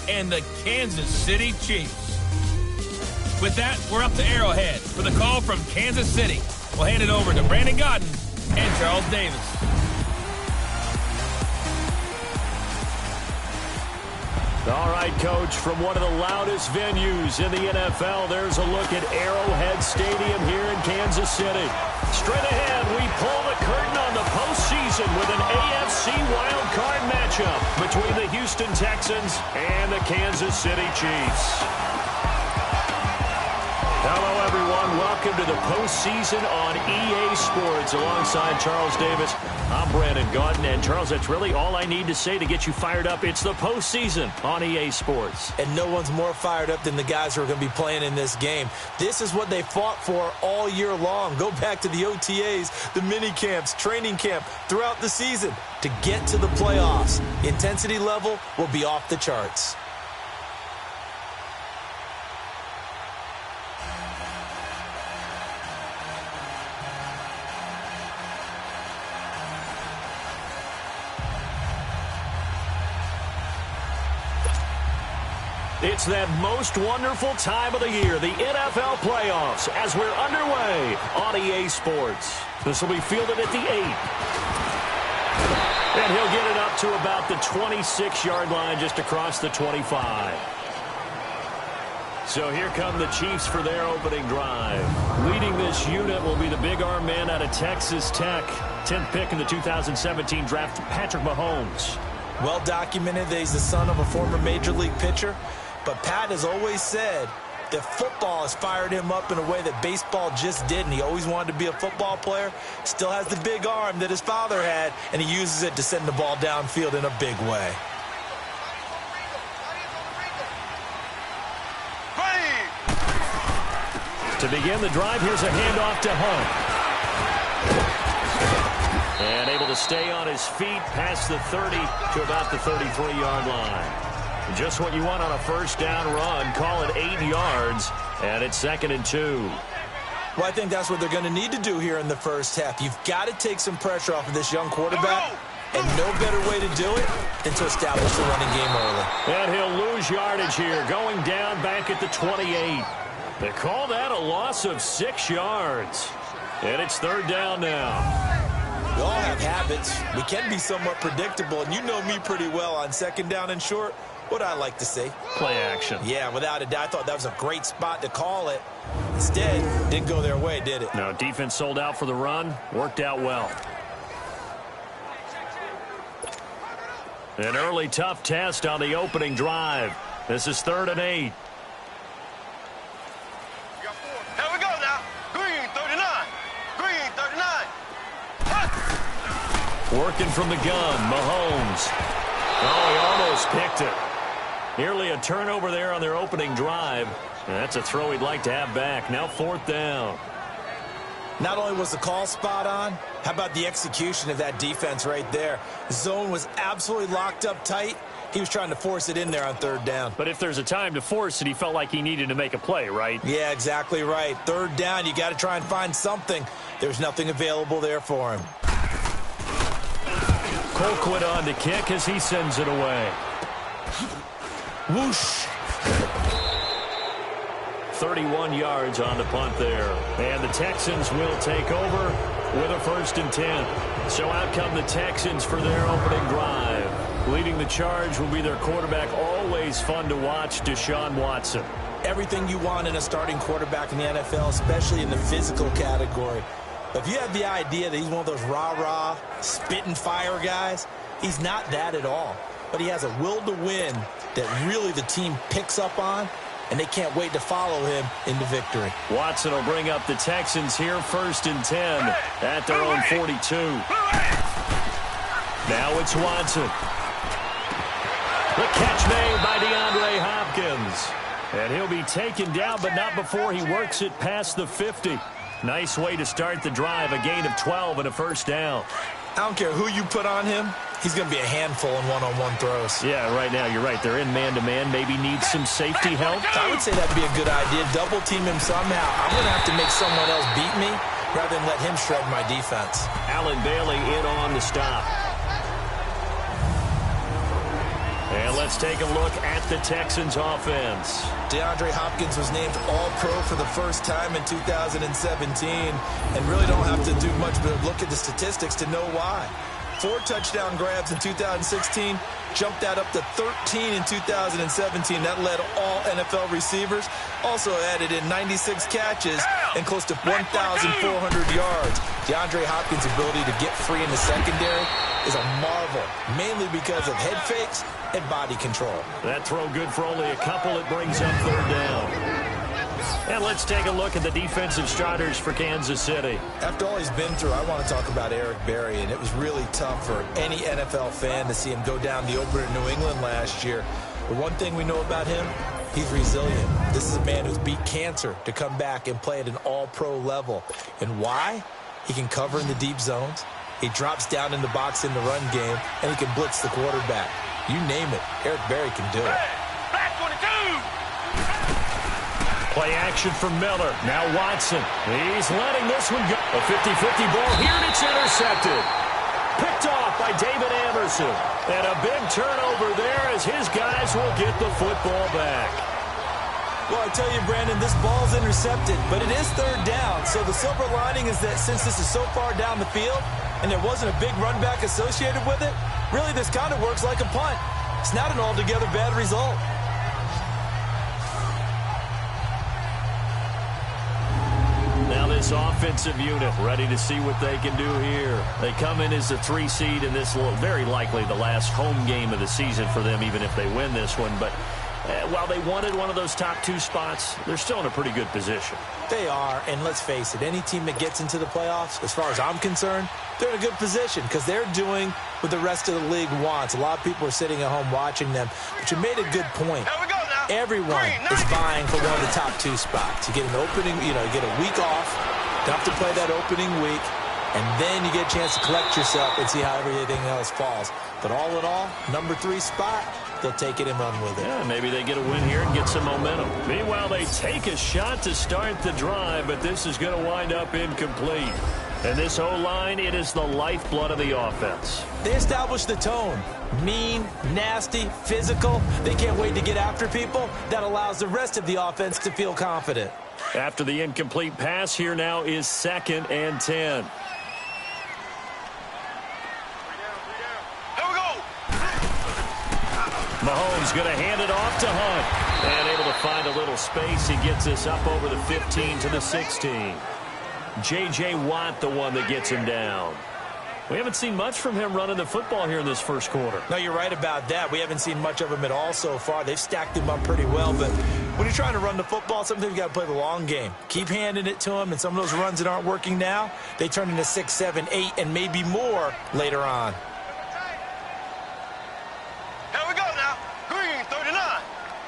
and the Kansas City Chiefs. With that, we're up to Arrowhead for the call from Kansas City. We'll hand it over to Brandon Godden and Charles Davis. All right, Coach, from one of the loudest venues in the NFL, there's a look at Arrowhead Stadium here in Kansas City. Straight ahead, we pull the curtain on the postseason with an AFC wildcard matchup between the Houston Texans and the Kansas City Chiefs. Hello, everyone. Welcome to the postseason on EA Sports. Alongside Charles Davis, I'm Brandon Godden. And, Charles, that's really all I need to say to get you fired up. It's the postseason on EA Sports. And no one's more fired up than the guys who are going to be playing in this game. This is what they fought for all year long. Go back to the OTAs, the mini camps, training camp, throughout the season to get to the playoffs. Intensity level will be off the charts. It's that most wonderful time of the year, the NFL playoffs, as we're underway on EA Sports. This will be fielded at the 8. And he'll get it up to about the 26-yard line, just across the 25. So here come the Chiefs for their opening drive. Leading this unit will be the big arm man out of Texas Tech. 10th pick in the 2017 draft, Patrick Mahomes. Well documented that he's the son of a former Major League pitcher. But Pat has always said that football has fired him up in a way that baseball just didn't. He always wanted to be a football player, still has the big arm that his father had, and he uses it to send the ball downfield in a big way. To begin the drive, here's a handoff to Hunt. And able to stay on his feet past the 30 to about the 33-yard line. Just what you want on a first down run. Call it 8 yards, and it's 2nd and 2. Well, I think that's what they're going to need to do here in the first half. You've got to take some pressure off of this young quarterback, and no better way to do it than to establish the running game early. And he'll lose yardage here, going down back at the 28. They call that a loss of 6 yards. And it's 3rd down now. We all have habits. We can be somewhat predictable, and you know me pretty well on 2nd down and short. What I like to see. Play action. Yeah, without a doubt. I thought that was a great spot to call it. Instead, didn't go their way, did it? No, defense sold out for the run. Worked out well. An early tough test on the opening drive. This is 3rd and 8. Here we go now. Green 39. Green 39. Working from the gun, Mahomes. Oh, he almost picked it. Nearly a turnover there on their opening drive. And that's a throw he'd like to have back. Now 4th down. Not only was the call spot on, how about the execution of that defense right there? The zone was absolutely locked up tight. He was trying to force it in there on 3rd down. But if there's a time to force it, he felt like he needed to make a play, right? Yeah, exactly right. 3rd down, you got to try and find something. There's nothing available there for him. Colquitt on to kick as he sends it away. Whoosh. 31 yards on the punt there. And the Texans will take over with a 1st and 10. So out come the Texans for their opening drive. Leading the charge will be their quarterback. Always fun to watch, Deshaun Watson. Everything you want in a starting quarterback in the NFL, especially in the physical category. But if you have the idea that he's one of those rah-rah, spit-and-fire guys, he's not that at all. But he has a will to win that really the team picks up on, and they can't wait to follow him into victory. Watson will bring up the Texans here, 1st and 10 at their own 42. Now it's Watson. The catch made by DeAndre Hopkins. And he'll be taken down, but not before he works it past the 50. Nice way to start the drive, a gain of 12 and a 1st down. I don't care who you put on him. He's going to be a handful in one-on-one throws. Yeah, right now, you're right. They're in man-to-man. Maybe need some safety help. I would say that'd be a good idea. Double team him somehow. I'm going to have to make someone else beat me rather than let him shred my defense. Allen Bailey in on the stop. And let's take a look at the Texans offense. DeAndre Hopkins was named All-Pro for the first time in 2017, and really don't have to do much but look at the statistics to know why. 4 touchdown grabs in 2016, jumped that up to 13 in 2017. That led all NFL receivers. Also added in 96 catches and close to 1,400 yards. DeAndre Hopkins' ability to get free in the secondary is a marvel, mainly because of head fakes and body control. That throw good for only a couple. It brings up 3rd down. And let's take a look at the defensive starters for Kansas City. After all he's been through, I want to talk about Eric Berry, and it was really tough for any NFL fan to see him go down the opener in New England last year. But one thing we know about him, he's resilient. This is a man who's beat cancer to come back and play at an all-pro level. And why? He can cover in the deep zones. He drops down in the box in the run game, and he can blitz the quarterback. You name it, Eric Berry can do it. Play action for Miller. Now Watson. He's letting this one go. A 50-50 ball here, and it's intercepted. Picked off by David Anderson. And a big turnover there as his guys will get the football back. Well, I tell you, Brandon, this ball's intercepted, but it is 3rd down. So the silver lining is that since this is so far down the field and there wasn't a big run back associated with it, really this kind of works like a punt. It's not an altogether bad result. Now this offensive unit ready to see what they can do here. They come in as the 3 seed, and this will very likely the last home game of the season for them, even if they win this one. But while they wanted one of those top 2 spots, they're still in a pretty good position. They are, and let's face it, any team that gets into the playoffs, as far as I'm concerned, they're in a good position because they're doing what the rest of the league wants. A lot of people are sitting at home watching them, but you made a good point. Everyone is vying for one of the top 2 spots. You get an opening, you get a week off, don't have to play that opening week, and then you get a chance to collect yourself and see how everything else falls. But all in all, number 3 spot, they'll take it and run with it. Yeah, maybe they get a win here and get some momentum. Meanwhile, they take a shot to start the drive, but this is going to wind up incomplete. And this O-line, it is the lifeblood of the offense. They establish the tone. Mean, nasty, physical. They can't wait to get after people. That allows the rest of the offense to feel confident. After the incomplete pass, here now is 2nd and 10. Mahomes going to hand it off to Hunt. And able to find a little space. He gets this up over the 15 to the 16. J.J. Watt, the one that gets him down. We haven't seen much from him running the football here in this first quarter. No, you're right about that. We haven't seen much of him at all so far. They've stacked him up pretty well, but when you're trying to run the football, sometimes you got to play the long game. Keep handing it to him, and some of those runs that aren't working now, they turn into 6, 7, 8, and maybe more later on. Here we go now. Green 39.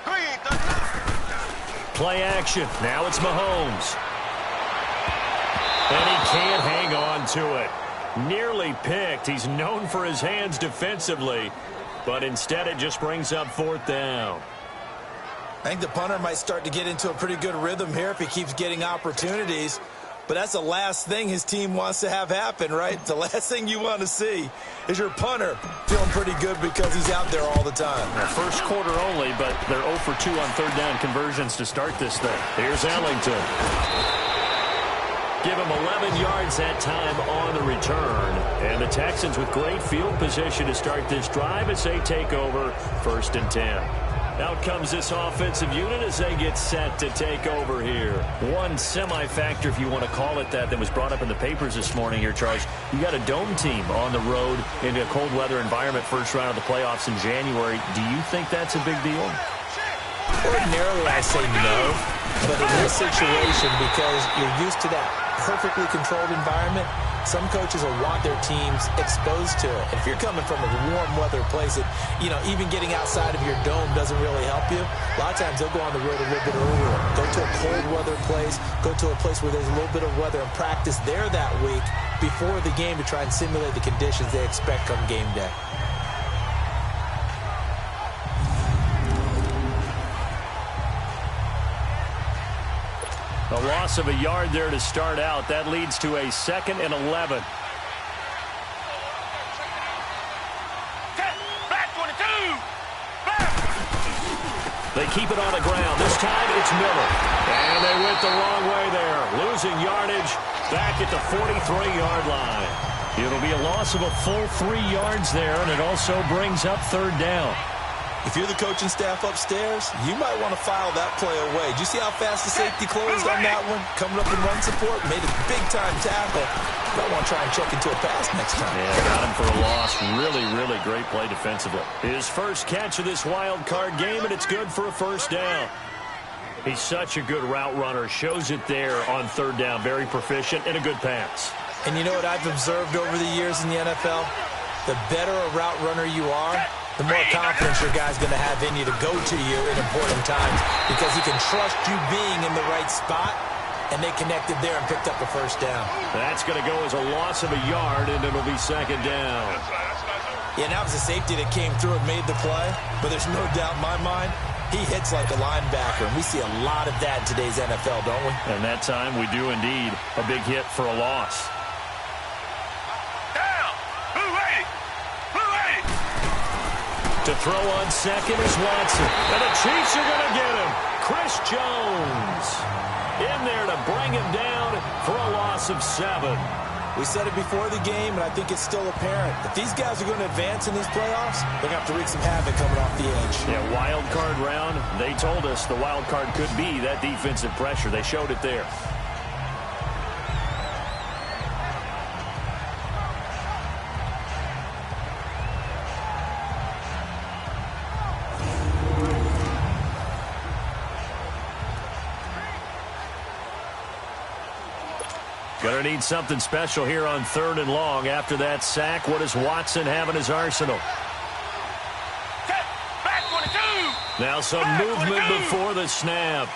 Green 39. Play action. Now it's Mahomes. And he can't hang on to it. Nearly picked. He's known for his hands defensively, but instead it just brings up 4th down. I think the punter might start to get into a pretty good rhythm here if he keeps getting opportunities. But that's the last thing his team wants to have happen, right? The last thing you want to see is your punter feeling pretty good because he's out there all the time. Now, first quarter only, but they're 0 for 2 on 3rd down conversions to start this thing. Here's Ellington. Give him 11 yards that time on the return. And the Texans with great field position to start this drive as they take over 1st and 10. Out comes this offensive unit as they get set to take over here. One semi-factor, if you want to call it that was brought up in the papers this morning here, Charles. You got a dome team on the road in a cold weather environment, first round of the playoffs in January. Do you think that's a big deal? Ordinarily, I say no. But in this situation, because you're used to that perfectly controlled environment, some coaches will want their teams exposed to it. If you're coming from a warm weather place that, even getting outside of your dome doesn't really help you, a lot of times they'll go on the road a little bit earlier. Go to a cold weather place, go to a place where there's a little bit of weather and practice there that week before the game to try and simulate the conditions they expect come game day. A loss of a yard there to start out. That leads to a 2nd and 11. Black 22. Black. They keep it on the ground. This time it's Miller. And they went the wrong way there. Losing yardage back at the 43-yard line. It'll be a loss of a full 3 yards there, and it also brings up third down. If you're the coaching staff upstairs, you might want to file that play away. Do you see how fast the safety closed on that one? Coming up in run support, made a big-time tackle. Might want to try and check into a pass next time. Yeah, got him for a loss. Really, really great play defensively. His first catch of this wild card game, and it's good for a first down. He's such a good route runner. Shows it there on third down. Very proficient and a good pass. And you know what I've observed over the years in the NFL? The better a route runner you are, the more confidence your guy's going to have in you to go to you in important times because he can trust you being in the right spot, and they connected there and picked up a first down. That's going to go as a loss of a yard, and it'll be second down. Yeah, and that was a safety that came through and made the play, but there's no doubt in my mind he hits like a linebacker, and we see a lot of that in today's NFL, don't we? And that time we do indeed. A big hit for a loss. To throw on second is Watson. And the Chiefs are going to get him. Chris Jones in there to bring him down for a loss of 7. We said it before the game, and I think it's still apparent. If these guys are going to advance in these playoffs, they're going to have to wreak some havoc coming off the edge. Yeah, wild card round. They told us the wild card could be that defensive pressure. They showed it there. Gonna need something special here on 3rd and long. After that sack, what does Watson have in his arsenal? Now some movement before the snap.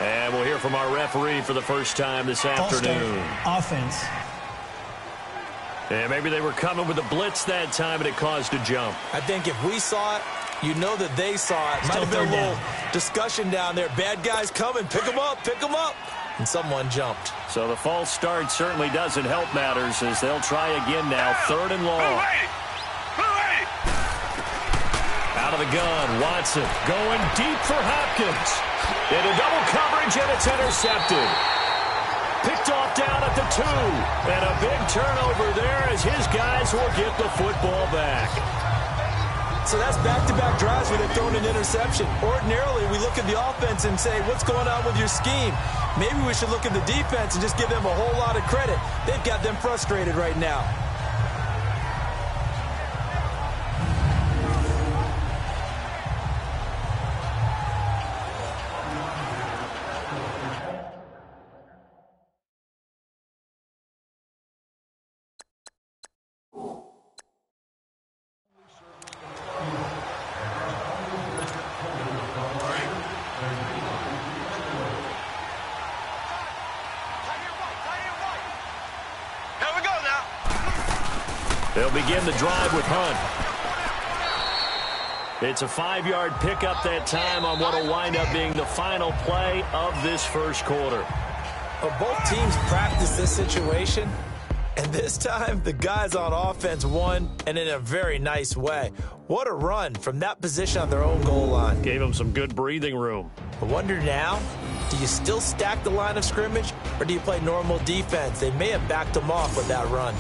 And we'll hear from our referee for the first time this afternoon. Offense. Yeah, maybe they were coming with a blitz that time and it caused a jump. I think if we saw it, you know that they saw it. Might have been a little discussion down there. Bad guys coming. Pick them up. Pick them up. And someone jumped. So the false start certainly doesn't help matters as they'll try again now. 3rd and long. Out of the gun, Watson going deep for Hopkins. Into double coverage, and it's intercepted. Picked off down at the 2. And a big turnover there as his guys will get the football back. So that's back-to-back drives where they've thrown an interception. Ordinarily, we look at the offense and say, what's going on with your scheme? Maybe we should look at the defense and just give them a whole lot of credit. They've got them frustrated right now. They'll begin the drive with Hunt. It's a 5-yard pickup that time on what will wind up being the final play of this first quarter. Well, both teams practice this situation, and this time the guys on offense won, and in a very nice way. What a run from that position on their own goal line. Gave them some good breathing room. I wonder now, do you still stack the line of scrimmage, or do you play normal defense? They may have backed them off with that run.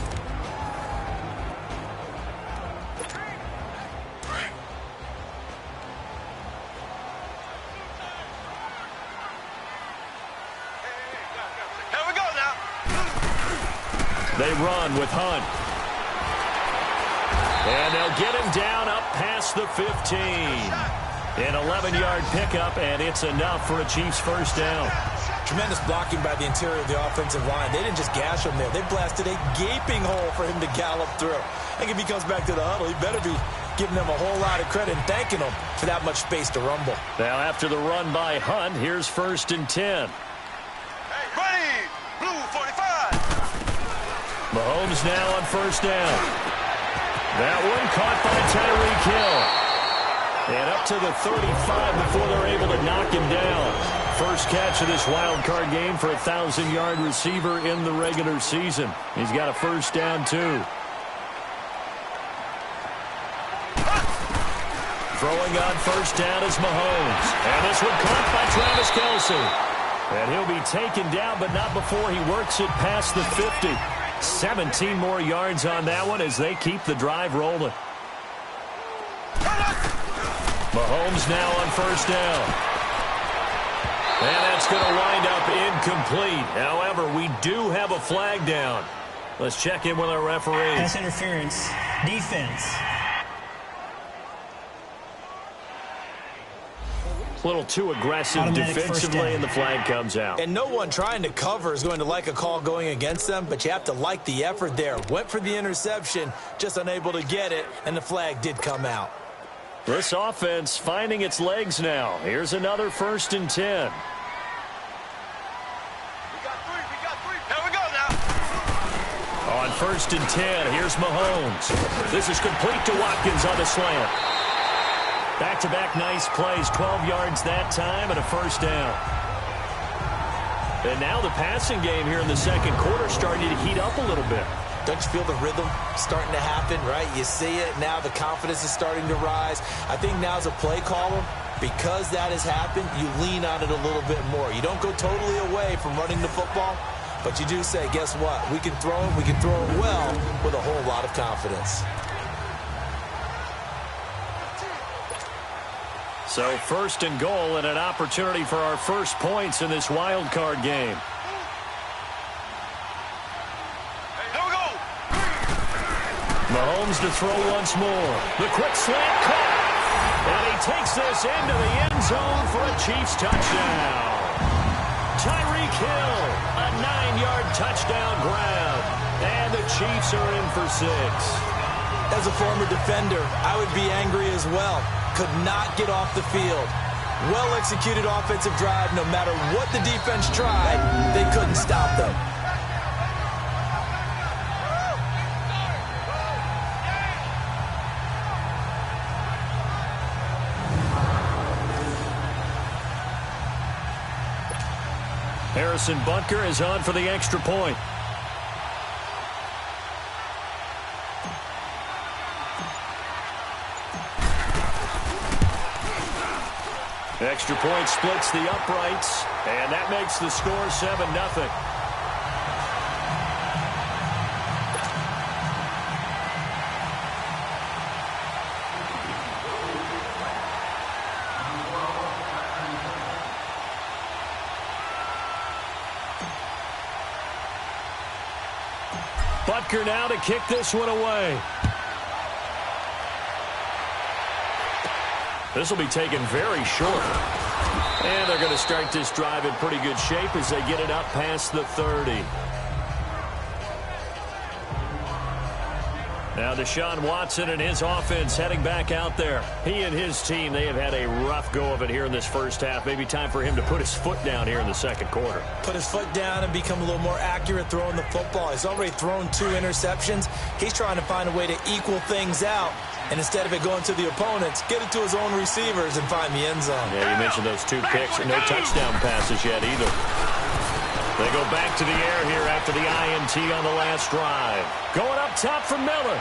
They run with Hunt. And they'll get him down up past the 15. An 11-yard pickup, and it's enough for a Chiefs first down. Tremendous blocking by the interior of the offensive line. They didn't just gash him there. They blasted a gaping hole for him to gallop through. I think if he comes back to the huddle, he better be giving them a whole lot of credit and thanking them for that much space to rumble. Now, after the run by Hunt, here's 1st and 10. Hey, ready, blue 45. Mahomes now on 1st down. That one caught by Tyreek Hill. And up to the 35 before they're able to knock him down. First catch of this wild card game for a 1,000-yard receiver in the regular season. He's got a first down, too. Throwing on first down is Mahomes. And this one caught by Travis Kelce. And he'll be taken down, but not before he works it past the 50. 17 more yards on that one as they keep the drive rolling. Mahomes now on first down. And that's going to wind up incomplete. However, we do have a flag down. Let's check in with our referee. Pass interference. Defense. A little too aggressive defensively, and the flag comes out. And no one trying to cover is going to like a call going against them, but you have to like the effort there. Went for the interception, just unable to get it, and the flag did come out. This offense finding its legs now. Here's another 1st and 10. We got three. Here we go now. On 1st and 10, here's Mahomes. This is complete to Watkins on the slant. Back-to-back nice plays, 12 yards that time and a first down. And now the passing game here in the second quarter starting to heat up a little bit. Don't you feel the rhythm starting to happen, right? You see it, now the confidence is starting to rise. I think now as a play caller, because that has happened, you lean on it a little bit more. You don't go totally away from running the football, but you do say, guess what? We can throw it well with a whole lot of confidence. So 1st and goal and an opportunity for our first points in this wild card game. Here we go. Mahomes to throw once more. The quick slant caught. And he takes this into the end zone for a Chiefs touchdown. Tyreek Hill, a 9-yard touchdown grab. And the Chiefs are in for 6. As a former defender, I would be angry as well. Could not get off the field. Well-executed offensive drive. No matter what the defense tried, they couldn't stop them. Harrison Butker is on for the extra point. Extra point splits the uprights, and that makes the score 7-0. Butker now to kick this one away. This will be taken very short. And they're going to start this drive in pretty good shape as they get it up past the 30. Now Deshaun Watson and his offense heading back out there. He and his team, they have had a rough go of it here in this first half. Maybe time for him to put his foot down here in the second quarter. Put his foot down and become a little more accurate throwing the football. He's already thrown 2 interceptions. He's trying to find a way to equal things out. And instead of it going to the opponents, get it to his own receivers and find the end zone. Yeah, you mentioned those 2 picks. No touchdown passes yet either. They go back to the air here after the INT on the last drive. Going up top for Miller.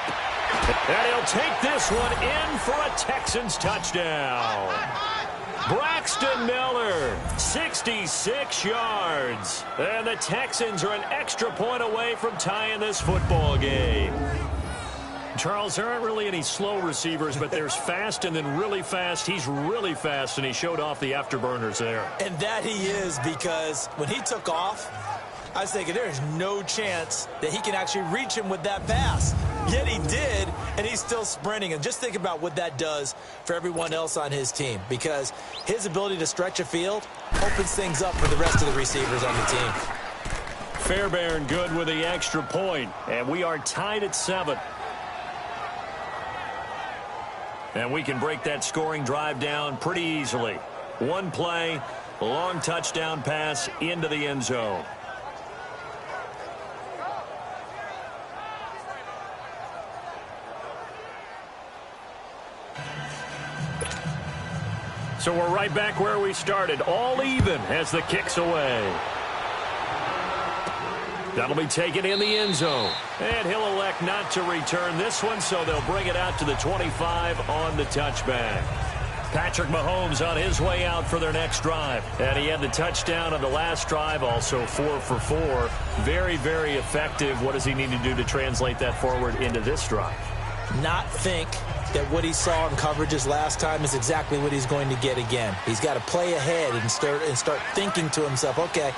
And he'll take this one in for a Texans touchdown. Braxton Miller, 66 yards. And the Texans are an extra point away from tying this football game. Charles, there aren't really any slow receivers, but there's fast and then really fast. He's really fast, and he showed off the afterburners there. And that he is, because when he took off, I was thinking there's no chance that he can actually reach him with that pass. Yet he did, and he's still sprinting. And just think about what that does for everyone else on his team, because his ability to stretch a field opens things up for the rest of the receivers on the team. Fairbairn good with the extra point, and we are tied at 7. And we can break that scoring drive down pretty easily. 1 play, long touchdown pass into the end zone. So we're right back where we started, all even as the kick's away. That'll be taken in the end zone. And he'll elect not to return this one, so they'll bring it out to the 25 on the touchback. Patrick Mahomes on his way out for their next drive. And he had the touchdown on the last drive, also 4 for 4. Very, very effective. What does he need to do to translate that forward into this drive? Not think that what he saw in coverages last time is exactly what he's going to get again. He's got to play ahead and start thinking to himself, okay,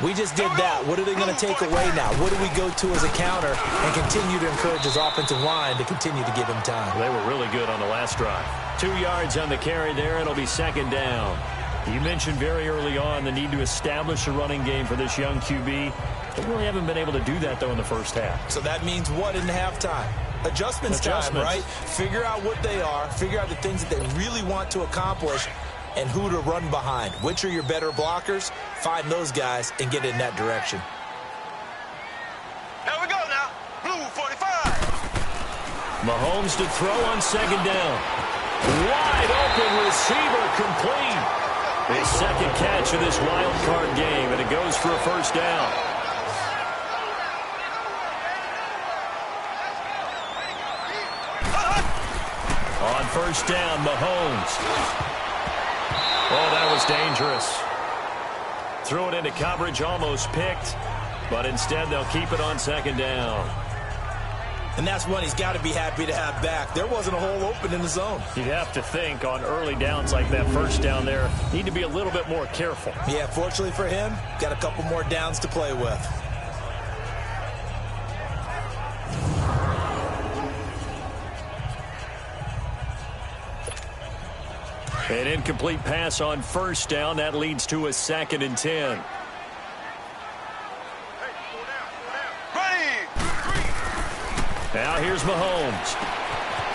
we just did that. What are they going to take away now? What do we go to as a counter? And continue to encourage his offensive line to continue to give him time. They were really good on the last drive. 2 yards on the carry there. It'll be second down. You mentioned very early on the need to establish a running game for this young QB. They really haven't been able to do that, though, in the first half. So that means what in halftime? Adjustments time, right? Figure out what they are. Figure out the things that they really want to accomplish and who to run behind. Which are your better blockers? Find those guys and get in that direction. Here we go now. Blue 45. Mahomes to throw on second down. Wide open receiver complete. His second catch of this wild card game, and it goes for a first down. On first down, Mahomes. Oh, that was dangerous. Threw it into coverage, almost picked, but instead they'll keep it on second down. And that's one he's got to be happy to have back. There wasn't a hole open in the zone. You'd have to think on early downs like that first down there, need to be a little bit more careful. Yeah, fortunately for him, got a couple more downs to play with. An incomplete pass on first down. That leads to a 2nd and 10. Now here's Mahomes.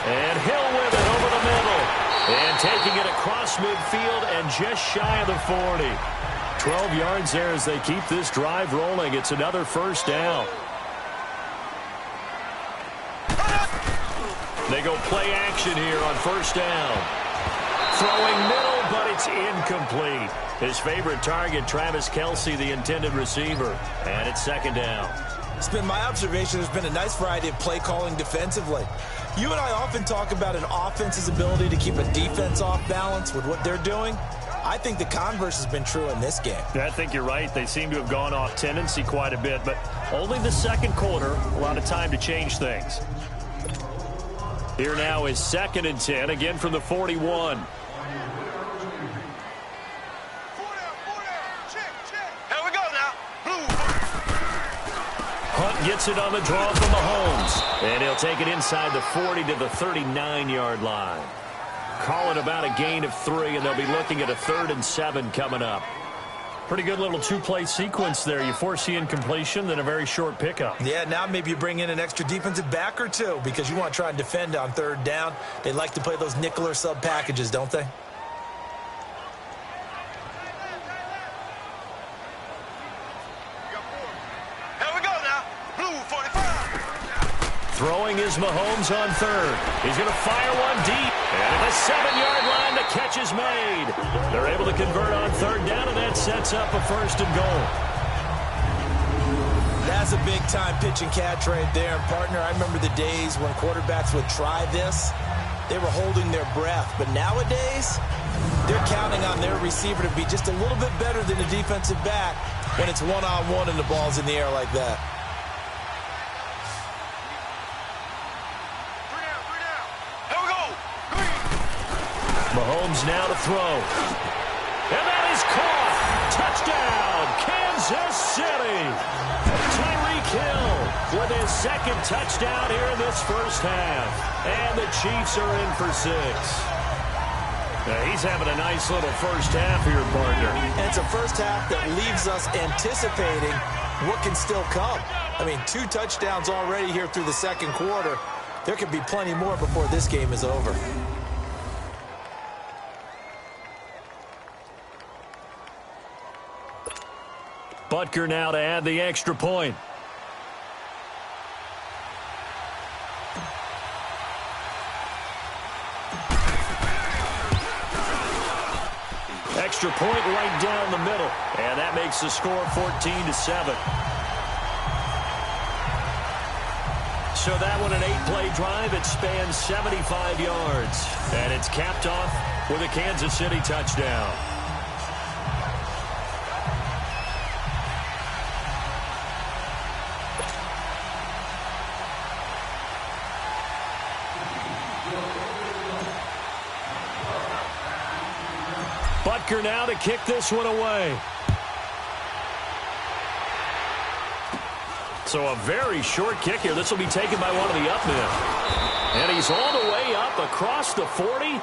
And Hill with it over the middle. And taking it across midfield and just shy of the 40. 12 yards there as they keep this drive rolling. It's another first down. They go play action here on first down. Throwing middle, but it's incomplete. His favorite target, Travis Kelce, the intended receiver. And it's second down. It's been my observation there's been a nice variety of play calling defensively. You and I often talk about an offense's ability to keep a defense off balance with what they're doing. I think the converse has been true in this game. I think you're right. They seem to have gone off tendency quite a bit, but only the second quarter, a lot of time to change things. Here now is 2nd and 10, again from the 41. Hunt gets it on the draw from Mahomes. And he'll take it inside the 40 to the 39-yard line. Call it about a gain of 3, and they'll be looking at a 3rd and 7 coming up. Pretty good little two-play sequence there. You force the incompletion, then a very short pickup. Yeah, now maybe you bring in an extra defensive back or two because you want to try and defend on 3rd down. They like to play those nickel or sub packages, don't they? Throwing is Mahomes on 3rd. He's going to fire one deep. And at the 7-yard line, the catch is made. They're able to convert on 3rd down, and that sets up a 1st and goal. That's a big-time pitch and catch right there. And, partner, I remember the days when quarterbacks would try this. They were holding their breath. But nowadays, they're counting on their receiver to be just a little bit better than a defensive back when it's one-on-one and the ball's in the air like that. Mahomes now to throw. And that is caught. Touchdown, Kansas City. Tyreek Hill with his 2nd touchdown here in this first half. And the Chiefs are in for 6. Now, he's having a nice little first half here, partner. And it's a first half that leaves us anticipating what can still come. I mean, 2 touchdowns already here through the 2nd quarter. There could be plenty more before this game is over. Butker now to add the extra point. Extra point right down the middle. And that makes the score 14-7. So that one, an 8-play drive. It spans 75 yards. And it's capped off with a Kansas City touchdown. Butker now to kick this one away. So a very short kick here. This will be taken by one of the up men. And he's all the way up across the 40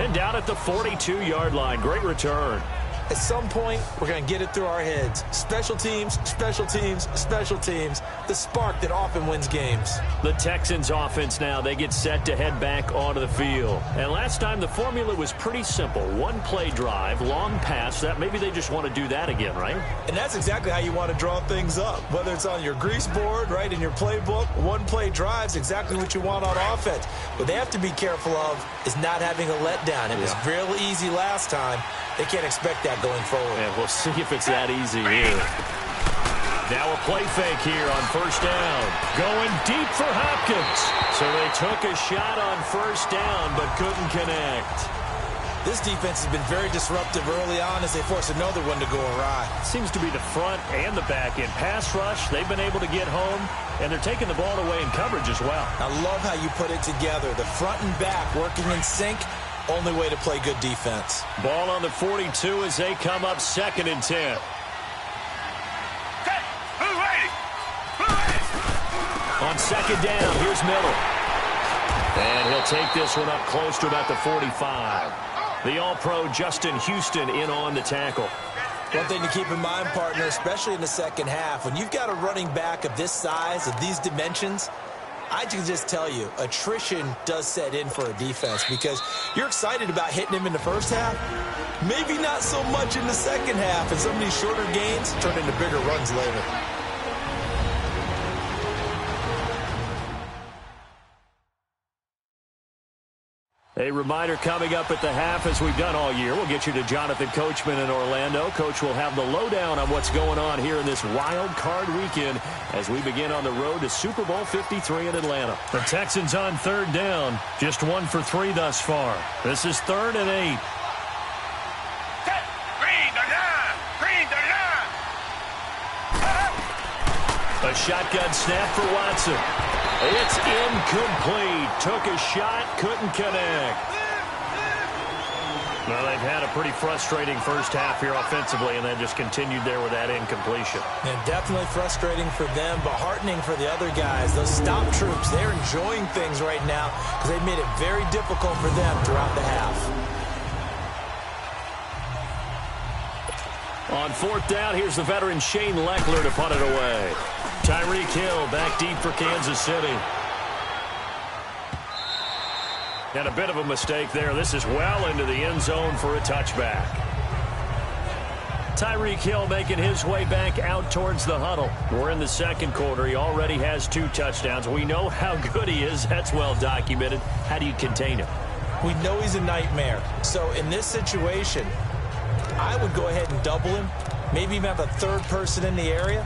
and down at the 42-yard line. Great return. At some point, we're going to get it through our heads. Special teams, special teams, special teams. The spark that often wins games. The Texans offense now, they get set to head back onto the field. And last time the formula was pretty simple. One play drive, long pass. That maybe they just want to do that again, right? And that's exactly how you want to draw things up. Whether it's on your grease board, right, in your playbook, one play drive's exactly what you want on offense. What they have to be careful of is not having a letdown. It was real easy last time. They can't expect that going forward. And we'll see if it's that easy here. Now a play fake here on first down. Going deep for Hopkins. So they took a shot on first down but couldn't connect. This defense has been very disruptive early on as they force another one to go awry. Seems to be the front and the back end. Pass rush, they've been able to get home, and they're taking the ball away in coverage as well. I love how you put it together. The front and back working in sync. Only way to play good defense. Ball on the 42 as they come up 2nd and 10. On 2nd down, here's Miller. And he'll take this one up close to about the 45. The All-Pro Justin Houston in on the tackle. One thing to keep in mind, partner, especially in the second half, when you've got a running back of this size, of these dimensions, I can just tell you, attrition does set in for a defense because you're excited about hitting him in the first half. Maybe not so much in the second half, and some of these shorter gains turn into bigger runs later. A reminder coming up at the half, as we've done all year. We'll get you to Jonathan Coachman in Orlando. Coach will have the lowdown on what's going on here in this wild card weekend as we begin on the road to Super Bowl 53 in Atlanta. The Texans on 3rd down, just 1 for 3 thus far. This is 3rd and 8. A shotgun snap for Watson. It's incomplete. Took a shot, couldn't connect. Well, they've had a pretty frustrating first half here offensively, and then just continued there with that incompletion. And definitely frustrating for them, but heartening for the other guys. Those stop troops, they're enjoying things right now because they made it very difficult for them throughout the half. On 4th down, here's the veteran Shane Leckler to punt it away. Tyreek Hill back deep for Kansas City. And a bit of a mistake there. This is well into the end zone for a touchback. Tyreek Hill making his way back out towards the huddle. We're in the second quarter. He already has 2 touchdowns. We know how good he is. That's well documented. How do you contain him? We know he's a nightmare. So in this situation, I would go ahead and double him. Maybe even have a 3rd person in the area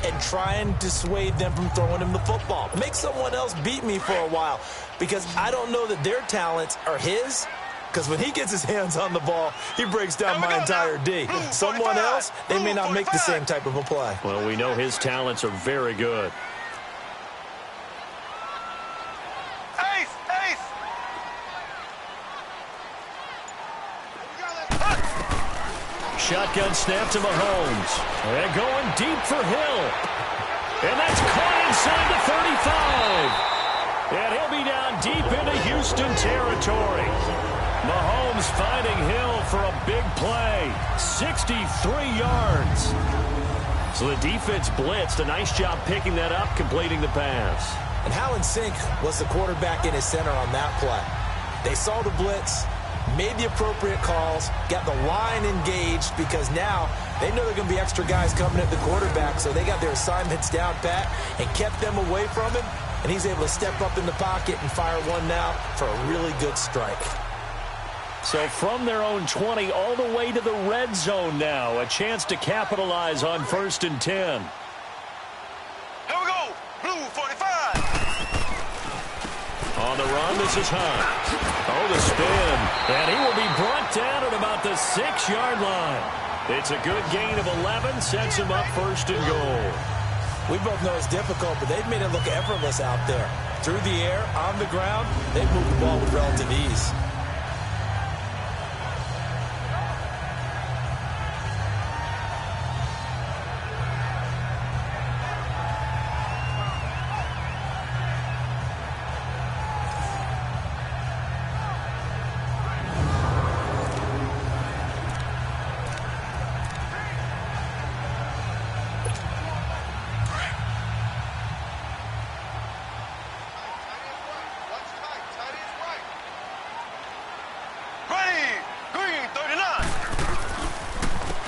and try and dissuade them from throwing him the football. Make someone else beat me for a while because I don't know that their talents are his, because when he gets his hands on the ball, he breaks down my entire D. Someone else, they may not make the same type of a play. Well, we know his talents are very good. Shotgun snap to Mahomes. And going deep for Hill. And that's caught inside the 35. And he'll be down deep into Houston territory. Mahomes finding Hill for a big play. 63 yards. So the defense blitzed. A nice job picking that up, completing the pass. And how in sync was the quarterback in his center on that play? They saw the blitz, made the appropriate calls, got the line engaged because now they know there are going to be extra guys coming at the quarterback, so they got their assignments down pat and kept them away from him, and he's able to step up in the pocket and fire one now for a really good strike. So from their own 20 all the way to the red zone now, a chance to capitalize on 1st and 10. Here we go, blue 45. On the run, this is Hunt. Oh, the spin. And he will be brought down at about the 6-yard line. It's a good gain of 11, sets him up first and goal. We both know it's difficult, but they've made it look effortless out there. Through the air, on the ground, they've moved the ball with relative ease.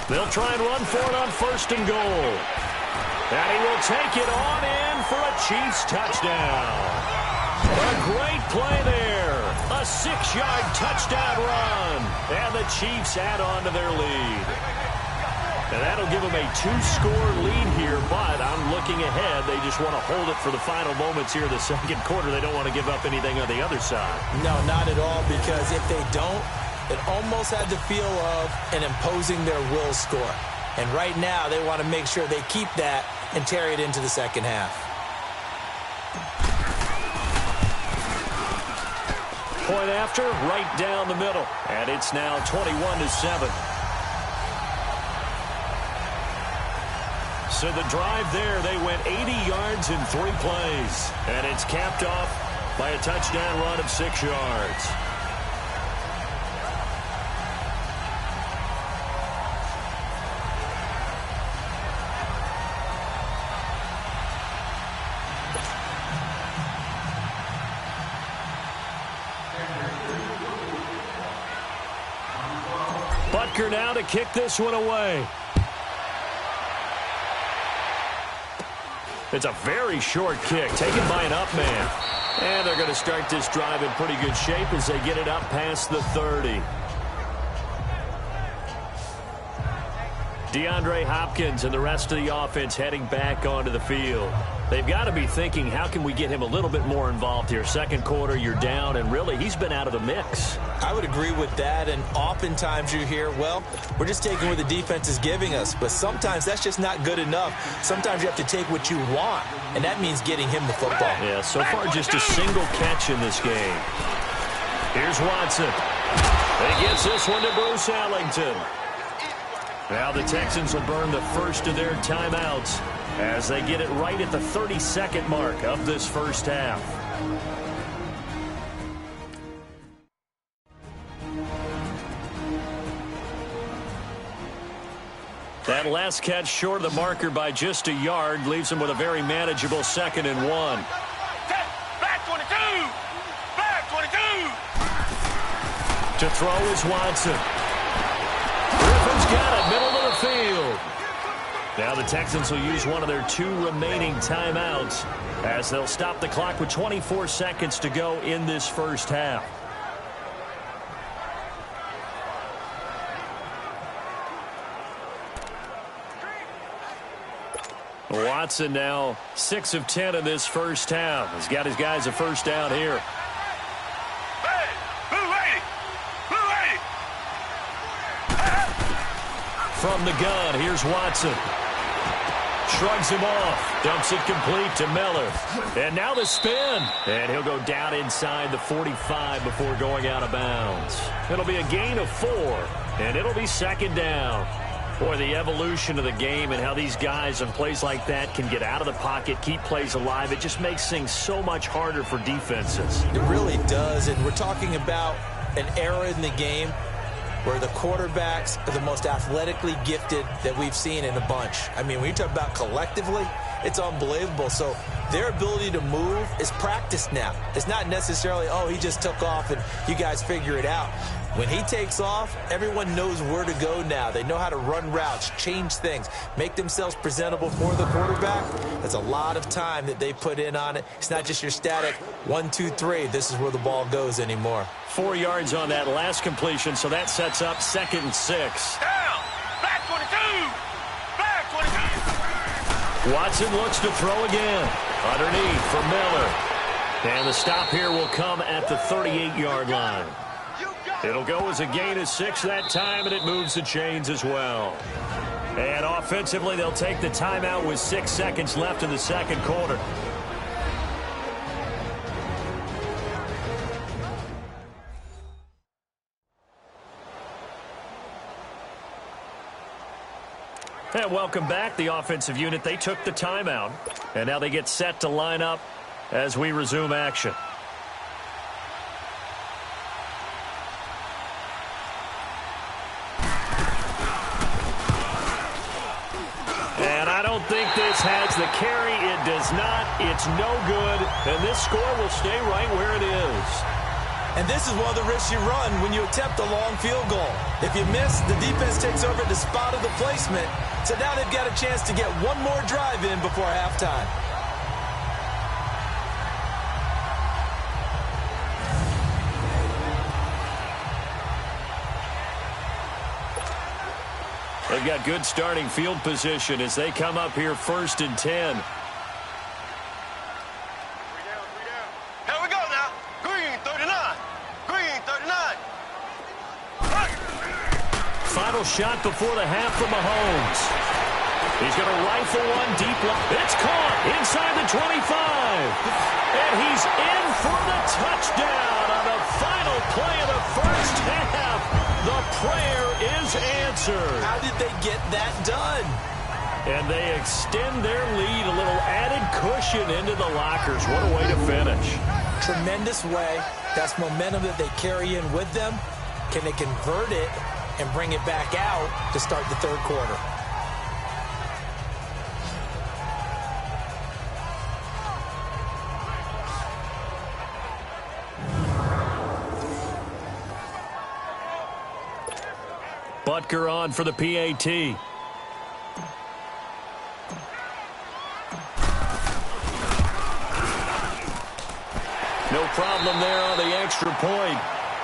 They'll try and run for it on first and goal. And he will take it on in for a Chiefs touchdown. A great play there. A 6-yard touchdown run. And the Chiefs add on to their lead. And that'll give them a 2-score lead here, but I'm looking ahead. They just want to hold it for the final moments here in the second quarter. They don't want to give up anything on the other side. No, not at all, because if they don't, it almost had the feel of an imposing their will score. And right now, they want to make sure they keep that and carry it into the second half. Point after, right down the middle. And it's now 21-7. So the drive there, they went 80 yards in 3 plays. And it's capped off by a touchdown run of 6 yards. Butker now to kick this one away. It's a very short kick taken by an up man. And they're going to start this drive in pretty good shape as they get it up past the 30. DeAndre Hopkins and the rest of the offense heading back onto the field. They've got to be thinking, how can we get him a little bit more involved here? Second quarter, you're down, and really, he's been out of the mix. I would agree with that, and oftentimes you hear, well, we're just taking what the defense is giving us, but sometimes that's just not good enough. Sometimes you have to take what you want, and that means getting him the football. Yeah, so far just a single catch in this game. Here's Watson. He gets this one to Bruce Ellington. Now the Texans will burn the first of their timeouts as they get it right at the 30-second mark of this first half. That last catch short of the marker by just a yard leaves him with a very manageable 2nd and 1. Back 22! Back 22! To throw is Watson. Griffin's got it, middle of the field. Now the Texans will use one of their 2 remaining timeouts as they'll stop the clock with 24 seconds to go in this first half. Watson now 6 of 10 in this first half. He's got his guys a first down here. Hey, blue 80! Blue 80! From the gun, here's Watson. Shrugs him off. Dumps it complete to Miller. And now the spin. And he'll go down inside the 45 before going out of bounds. It'll be a gain of 4. And it'll be 2nd down. Boy, the evolution of the game and how these guys on plays like that can get out of the pocket, keep plays alive, it just makes things so much harder for defenses. It really does, and we're talking about an era in the game where the quarterbacks are the most athletically gifted that we've seen in a bunch. I mean, when you talk about collectively, it's unbelievable. So their ability to move is practiced now. It's not necessarily, oh, he just took off and you guys figure it out. When he takes off, everyone knows where to go now. They know how to run routes, change things, make themselves presentable for the quarterback. That's a lot of time that they put in on it. It's not just your static 1, 2, 3. This is where the ball goes anymore. 4 yards on that last completion, so that sets up 2nd and 6. Down! Back 22! Back 22! Watson looks to throw again. Underneath for Miller. And the stop here will come at the 38-yard line. It'll go as a gain of 6 that time, and it moves the chains as well. And offensively, they'll take the timeout with 6 seconds left in the second quarter. And welcome back. The offensive unit, they took the timeout. And now they get set to line up as we resume action. And I don't think this has the carry. It does not. It's no good. And this score will stay right where it is. And this is one of the risks you run when you attempt a long field goal. If you miss, the defense takes over the spot of the placement. So now they've got a chance to get one more drive in before halftime. They've got good starting field position as they come up here 1st and 10. Here we go now. Green 39. Green 39. Final shot before the half from Mahomes. He's going to rifle one deep left. It's caught inside the 25. And he's in for the touchdown on the final play of the first half. The prayer is answered. How did they get that done? And they extend their lead, a little added cushion into the lockers. What a way to finish. Tremendous way. That's momentum that they carry in with them. Can they convert it and bring it back out to start the third quarter? Butker on for the PAT. No problem there on the extra point.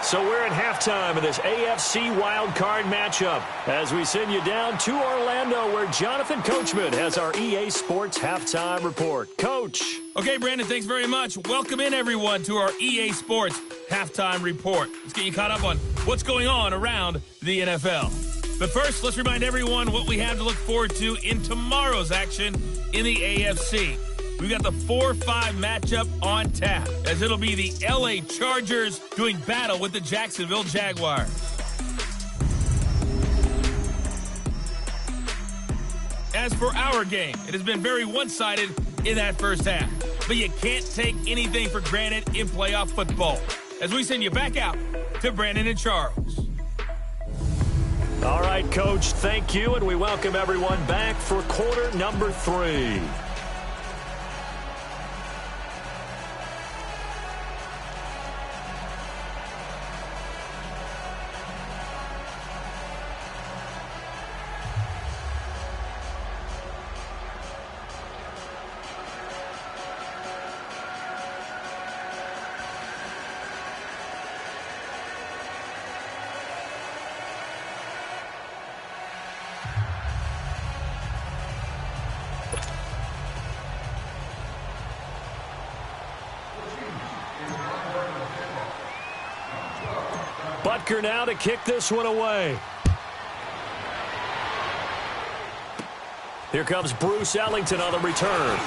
So we're at halftime of this AFC wildcard matchup as we send you down to Orlando where Jonathan Coachman has our EA Sports halftime report. Coach. Okay, Brandon, thanks very much. Welcome in, everyone, to our EA Sports halftime report. Let's get you caught up on what's going on around the NFL. But first, let's remind everyone what we have to look forward to in tomorrow's action in the AFC. We've got the 4-5 matchup on tap, as it'll be the LA Chargers doing battle with the Jacksonville Jaguars. As for our game, it has been very one-sided in that first half. But you can't take anything for granted in playoff football. As we send you back out to Brandon and Charles. All right, Coach, thank you, and we welcome everyone back for quarter number 3. Butker now to kick this one away. Here comes Bruce Ellington on the return.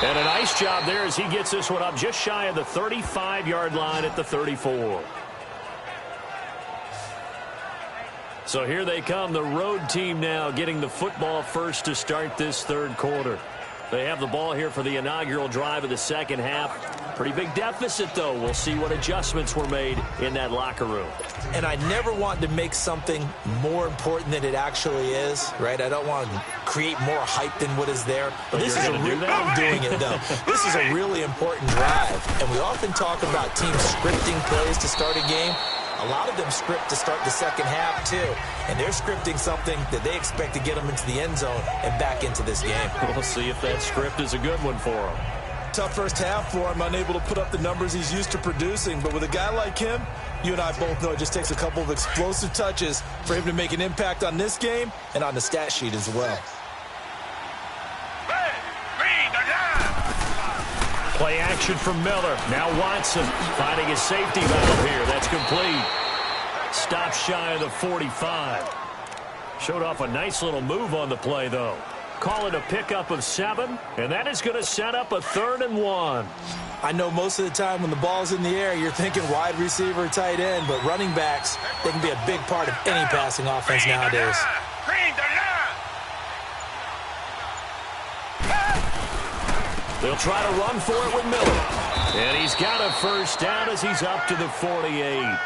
And a nice job there as he gets this one up just shy of the 35-yard line at the 34. So here they come, the road team now getting the football first to start this third quarter. They have the ball here for the inaugural drive of the second half. Pretty big deficit, though. We'll see what adjustments were made in that locker room. And I never want to make something more important than it actually is, right? I don't want to create more hype than what is there. But this is I'm doing it, though. This is a really important drive. And we often talk about teams scripting plays to start a game. A lot of them script to start the second half, too. And they're scripting something that they expect to get them into the end zone and back into this game. We'll see if that script is a good one for them. Tough first half for him, unable to put up the numbers he's used to producing. But with a guy like him, you and I both know it just takes a couple of explosive touches for him to make an impact on this game and on the stat sheet as well. Play action from Miller. Now Watson finding his safety valve here. That's complete. Stop shy of the 45. Showed off a nice little move on the play, though. Call it a pickup of 7, and that is going to set up a 3rd and 1. I know most of the time when the ball's in the air, you're thinking wide receiver, tight end, but running backs, they can be a big part of any passing offense nowadays. They'll try to run for it with Miller. And he's got a first down as he's up to the 48.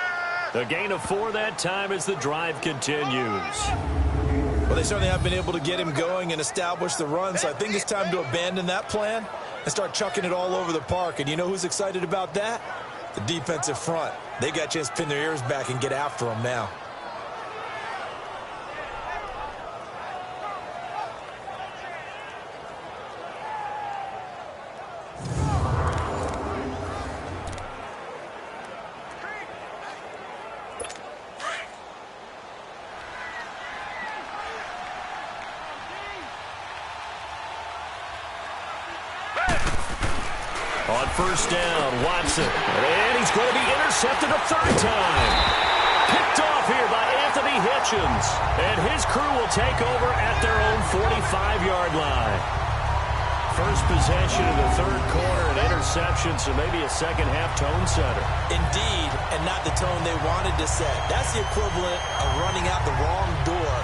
A gain of 4 that time as the drive continues. Well, they certainly have been able to get him going and establish the run, so I think it's time to abandon that plan and start chucking it all over the park. And you know who's excited about that? The defensive front. They got a chance to pin their ears back and get after him now. On first down, Watson. And he's going to be intercepted a 3rd time. Picked off here by Anthony Hitchens. And his crew will take over at their own 45-yard line. First possession of the 3rd quarter, an interception, so maybe a second-half tone setter. Indeed, and not the tone they wanted to set. That's the equivalent of running out the wrong door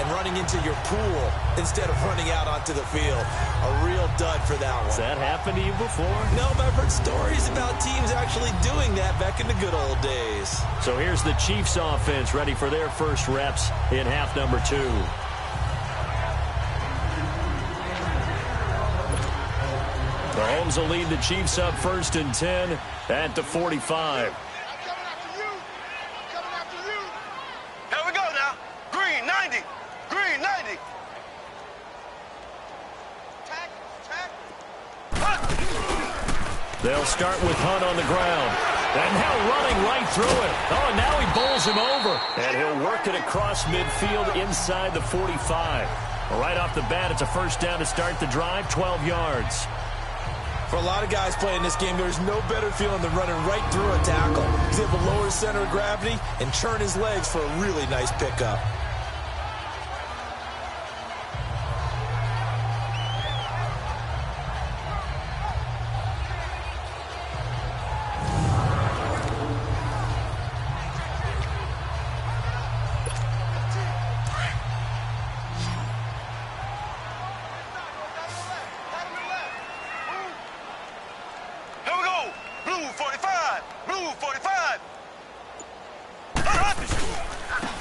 and running into your pool instead of running out onto the field. A real dud for that one. Has that happened to you before? No, but I've heard stories about teams actually doing that back in the good old days. So here's the Chiefs offense ready for their first reps in half number 2. Mahomes will lead the Chiefs up 1st and 10 at the 45. Here we go now. Green, 90. Green, 90. They'll start with Hunt on the ground. And now running right through it. Oh, and now he bowls him over. And he'll work it across midfield inside the 45. Right off the bat, it's a first down to start the drive, 12 yards. For a lot of guys playing this game, there's no better feeling than running right through a tackle. He's able to lower his center of gravity and churn his legs for a really nice pickup.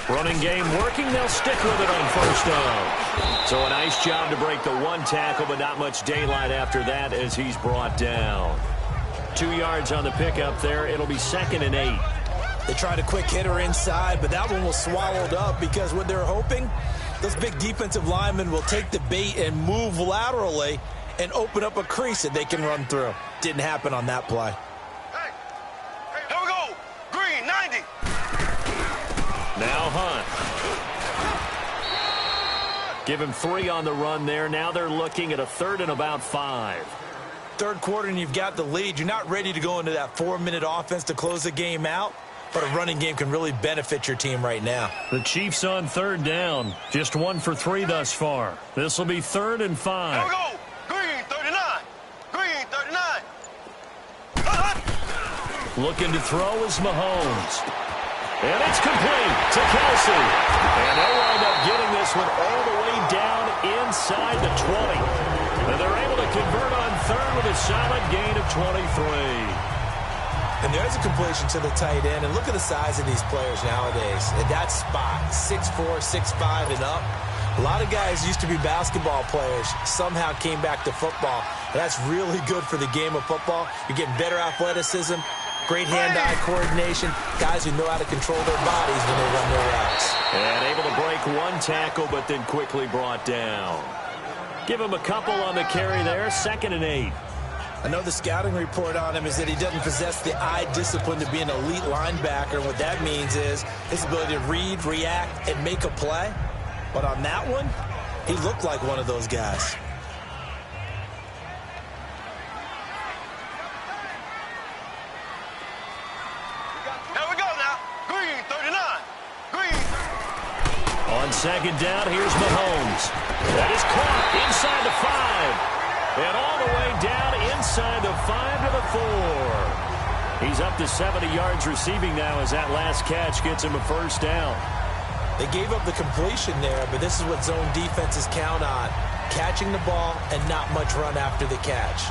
Running game working. They'll stick with it on first down. So a nice job to break the 1 tackle, but not much daylight after that as he's brought down. 2 yards on the pickup there. It'll be 2nd and 8. They tried a quick hitter inside, but that one was swallowed up because what they're hoping, those big defensive linemen will take the bait and move laterally and open up a crease that they can run through. Didn't happen on that play. Here we go. Green, 90. Now Hunt. Give him 3 on the run there. Now they're looking at a 3rd and about 5. 3rd quarter and you've got the lead. You're not ready to go into that 4-minute offense to close the game out, but a running game can really benefit your team right now. The Chiefs on 3rd down. Just 1 for 3 thus far. This will be 3rd and 5. Here we go. Green, 39. Green, 39. Looking to throw is Mahomes. And it's complete to Kelsey. And they'll wind up getting this one all the way down inside the 20. And they're able to convert on 3rd with a solid gain of 23. And there's a completion to the tight end. And look at the size of these players nowadays. At that spot, 6'4", 6'5", and up. A lot of guys used to be basketball players, somehow came back to football. And that's really good for the game of football. You're getting better athleticism, great hand-eye coordination, guys who know how to control their bodies when they run their routes. And able to break 1 tackle, but then quickly brought down. Give him a couple on the carry there, 2nd and 8. I know the scouting report on him is that he doesn't possess the eye discipline to be an elite linebacker. What that means is his ability to read, react, and make a play. But on that one, he looked like one of those guys. On second down, here's Mahomes. That is caught inside the 5. And all the way down inside the 5 to the 4. He's up to 70 yards receiving now as that last catch gets him a first down. They gave up the completion there, but this is what zone defenses count on. Catching the ball and not much run after the catch.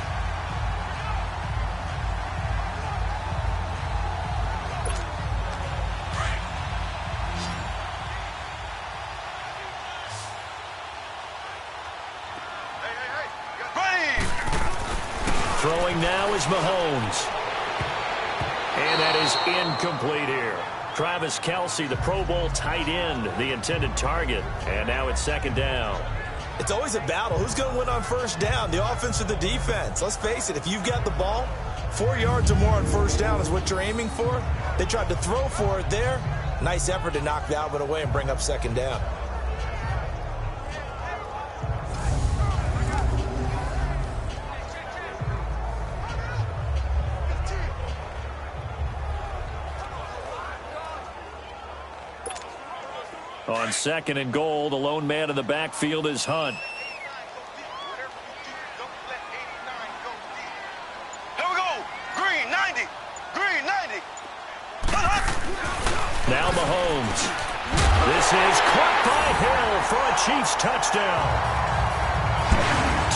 Throwing now is Mahomes. And that is incomplete here. Travis Kelce, the Pro Bowl tight end, the intended target. And now it's second down. It's always a battle. Who's going to win on first down, the offense or the defense? Let's face it, if you've got the ball, 4 yards or more on first down is what you're aiming for. They tried to throw for it there. Nice effort to knock Dalvin away and bring up second down. On second and goal, the lone man in the backfield is Hunt. Here we go. Green 90. Green 90. Now Mahomes. This is caught by Hill for a Chiefs touchdown.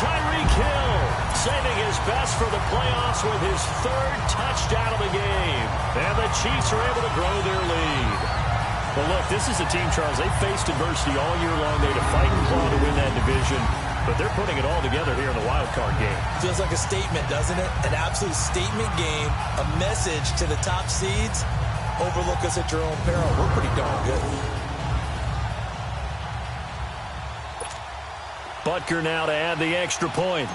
Tyreek Hill saving his best for the playoffs with his 3rd touchdown of the game. And the Chiefs are able to grow their lead. Well, look, this is a team, Charles, they faced adversity all year long. They had to fight and claw to win that division, but they're putting it all together here in the wild card game. Feels like a statement, doesn't it? An absolute statement game, a message to the top seeds. Overlook us at your own peril. We're pretty darn good. Butker now to add the extra point.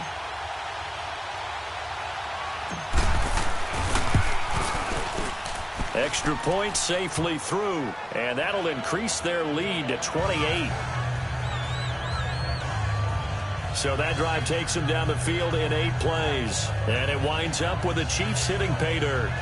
Extra point safely through, and that'll increase their lead to 28. So that drive takes them down the field in 8 plays, and it winds up with the Chiefs hitting pay dirt.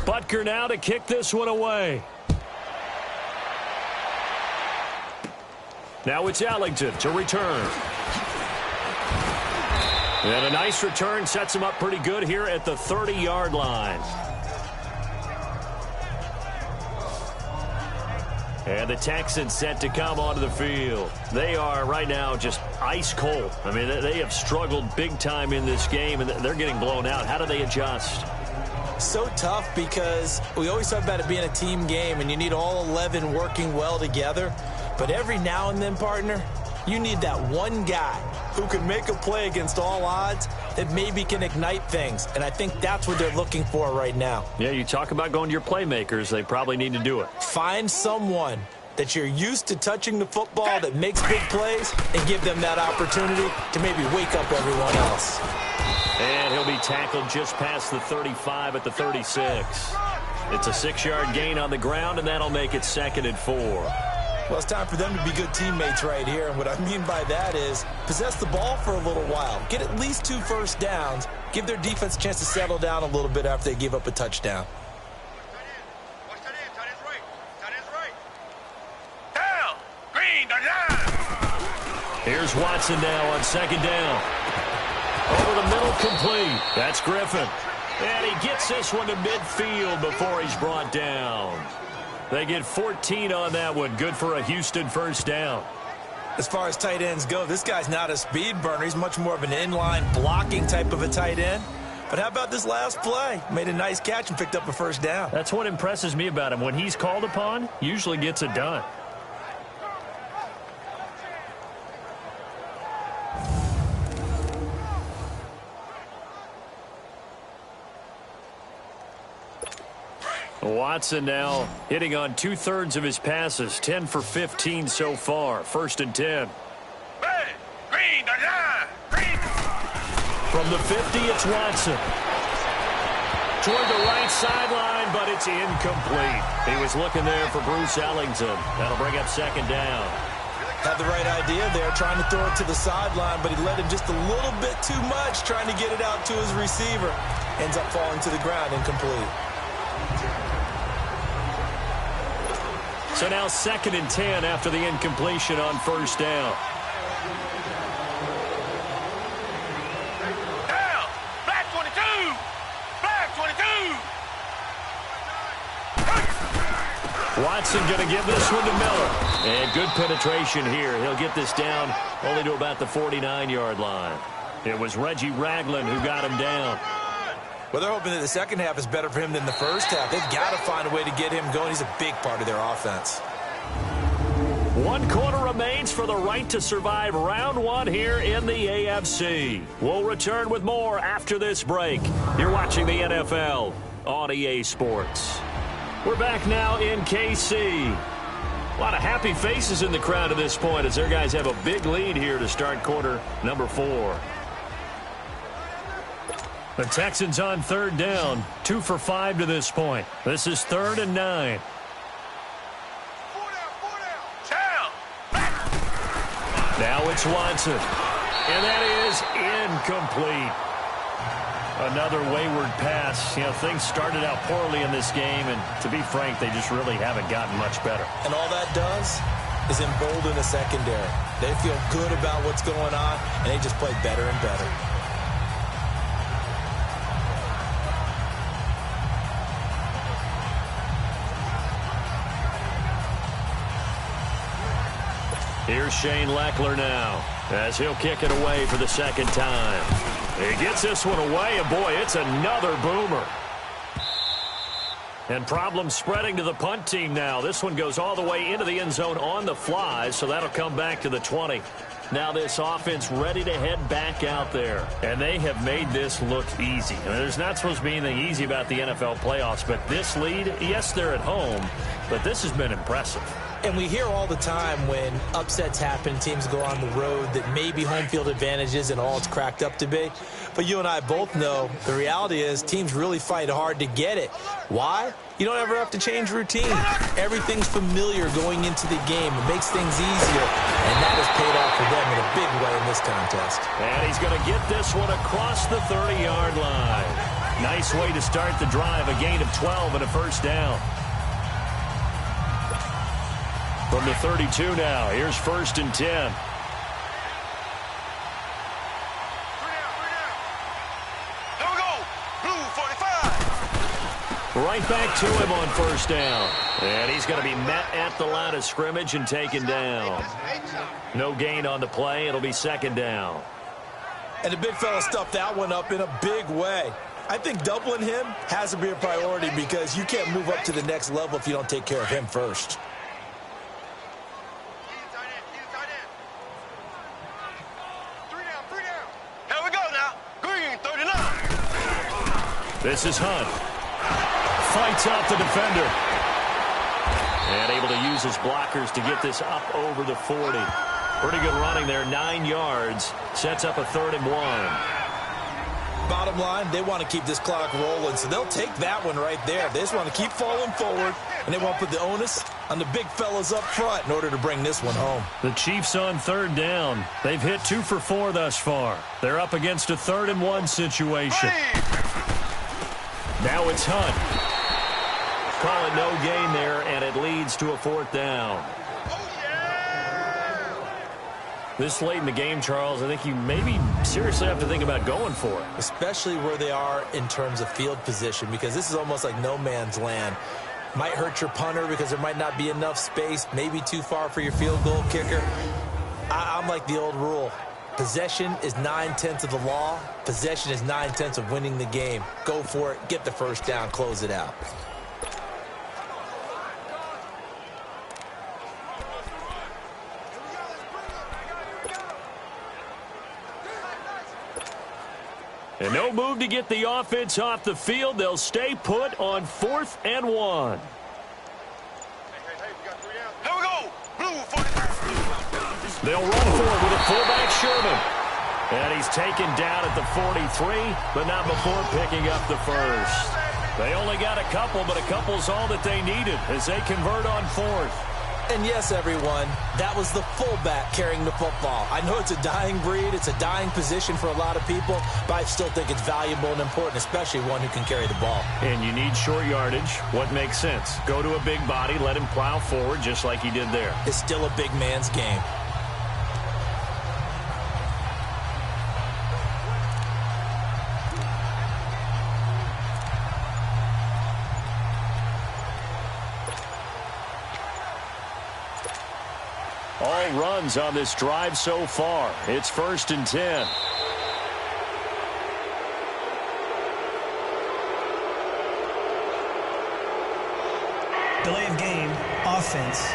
Butker now to kick this one away. Now it's Ellington to return. And a nice return sets him up pretty good here at the 30-yard line. And the Texans set to come onto the field. They are right now just ice cold. I mean, they have struggled big time in this game, and they're getting blown out. How do they adjust? So tough because we always talk about it being a team game, and you need all 11 working well together. But every now and then, partner, you need that one guy who can make a play against all odds that maybe can ignite things. And I think that's what they're looking for right now. Yeah, you talk about going to your playmakers. They probably need to do it. Find someone that you're used to touching the football that makes big plays and give them that opportunity to maybe wake up everyone else. And he'll be tackled just past the 35 at the 36. It's a 6-yard gain on the ground, and that'll make it 2nd and 4. Well, it's time for them to be good teammates right here. And what I mean by that is possess the ball for a little while. Get at least 2 first downs. Give their defense a chance to settle down a little bit after they give up a touchdown. Down. Green, down. Here's Watson now on 2nd down. Over the middle, complete. That's Griffin. And he gets this one to midfield before he's brought down. They get 14 on that one. Good for a Houston first down. As far as tight ends go, this guy's not a speed burner. He's much more of an inline blocking type of a tight end. But how about this last play? Made a nice catch and picked up a first down. That's what impresses me about him. When he's called upon, usually gets it done. Watson now hitting on 2/3 of his passes, 10 for 15 so far. 1st and 10. Green, the line. Green. From the 50, it's Watson. Toward the right sideline, but it's incomplete. He was looking there for Bruce Ellington. That'll bring up 2nd down. Had the right idea there, trying to throw it to the sideline, but he let him just a little bit too much, trying to get it out to his receiver. Ends up falling to the ground, incomplete. So now 2nd and 10 after the incompletion on 1st down. Down. Black 22. Black 22. Watson going to give this one to Miller. And good penetration here. He'll get this down only to about the 49-yard line. It was Reggie Ragland who got him down. Well, they're hoping that the second half is better for him than the first half. They've got to find a way to get him going. He's a big part of their offense. 1 quarter remains for the right to survive round 1 here in the AFC. We'll return with more after this break. You're watching the NFL on EA Sports. We're back now in KC. A lot of happy faces in the crowd at this point as their guys have a big lead here to start quarter number 4. The Texans on 3rd down, 2 for 5 to this point. This is 3rd and 9. Now it's Watson. And that is incomplete. Another wayward pass. You know, things started out poorly in this game, and to be frank, they just really haven't gotten much better. And all that does is embolden the secondary. They feel good about what's going on, and they just play better and better. Here's Shane Leckler now as he'll kick it away for the 2nd time. He gets this one away, and boy, it's another boomer. And problems spreading to the punt team now. This one goes all the way into the end zone on the fly, so that'll come back to the 20. Now this offense ready to head back out there. And they have made this look easy. I mean, there's not supposed to be anything easy about the NFL playoffs, but this lead, yes, they're at home, but this has been impressive. And we hear all the time when upsets happen, teams go on the road, that maybe home field advantage isn't all it's cracked up to be. But you and I both know the reality is teams really fight hard to get it. Why? You don't ever have to change routine. Everything's familiar going into the game. It makes things easier, and that has paid off for them in a big way in this contest. And he's going to get this one across the 30-yard line. Nice way to start the drive, a gain of 12 and a 1st down. From the 32 now, here's 1st and 10. Here we go. Blue 45. Right back to him on 1st down. And he's going to be met at the line of scrimmage and taken down. No gain on the play. It'll be 2nd down. And the big fella stuffed that one up in a big way. I think doubling him has to be a priority because you can't move up to the next level if you don't take care of him first. This is Hunt. Fights out the defender. And able to use his blockers to get this up over the 40. Pretty good running there, 9 yards. Sets up a 3rd and 1. Bottom line, they want to keep this clock rolling, so they'll take that one right there. They just want to keep falling forward, and they want to put the onus on the big fellas up front in order to bring this one home. The Chiefs on 3rd down. They've hit 2 for 4 thus far. They're up against a 3rd and 1 situation. Now it's Hunt. Call it no gain there, and it leads to a 4th down. This late in the game, Charles, I think you maybe seriously have to think about going for it. Especially where they are in terms of field position, because this is almost like no man's land. Might hurt your punter because there might not be enough space, maybe too far for your field goal kicker. I'm like the old rule. Possession is 9/10 of the law. Possession is 9/10 of winning the game. Go for it. Get the 1st down. Close it out. And no move to get the offense off the field. They'll stay put on 4th and 1. Here we go. Blue 45. They'll run forward with a fullback Sherman. And he's taken down at the 43, but not before picking up the first. They only got a couple, but a couple's all that they needed as they convert on 4th. And yes, everyone, that was the fullback carrying the football. I know it's a dying breed. It's a dying position for a lot of people, but I still think it's valuable and important, especially one who can carry the ball. And you need short yardage. What makes sense? Go to a big body, let him plow forward just like he did there. It's still a big man's game. All runs on this drive so far. It's 1st and 10. Delay of game, offense.